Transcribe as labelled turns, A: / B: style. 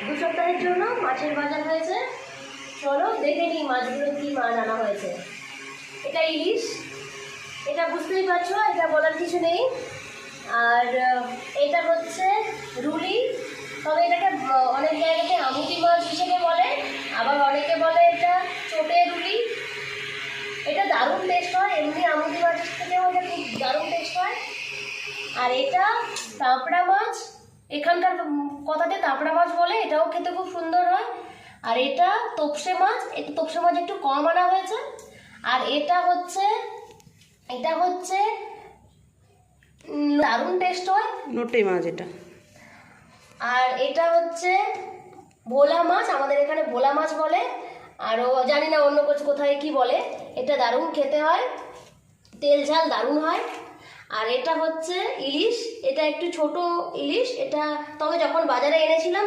A: দু সপ্তাহের জন্য মাছের বাজার হয়েছে। চলো দেখে নিই মাছগুলো কি মাছ আনা হয়েছে। এটা ইলিশ, এটা বুঝতেই পারছো, এটা বলার কিছু নেই। আর এটা হচ্ছে রুলি, তবে এটাকে অনেক জায়গাতে আমুদি মাছ হিসেবে বলে, আবার অনেকে বলে এটা চোটে রুলি। এটা দারুণ টেস্ট হয়, এমনি আমুদি মাছের থেকেও এটা খুব দারুণ টেস্ট হয়। আর এটা তাঁপড়া মাছ, এখানকার কথাতে তাঁপড়া মাছ বলে, এটাও খেতে খুব সুন্দর হয়। আর এটা তোপসে মাছ, এটা তোপসে মাছ একটু কম আনা হয়েছে। আর এটা হচ্ছে দারুণ টেস্ট হয়,
B: নোটে মাছ এটা।
A: আর এটা হচ্ছে ভোলা মাছ, আমাদের এখানে ভোলা মাছ বলে, আরও জানি না অন্য কিছু কোথায় কি বলে। এটা দারুণ খেতে হয়, তেল ঝাল দারুণ হয়। আর এটা হচ্ছে ইলিশ, এটা একটু ছোট ইলিশ, এটা তবে যখন বাজারে এনেছিলাম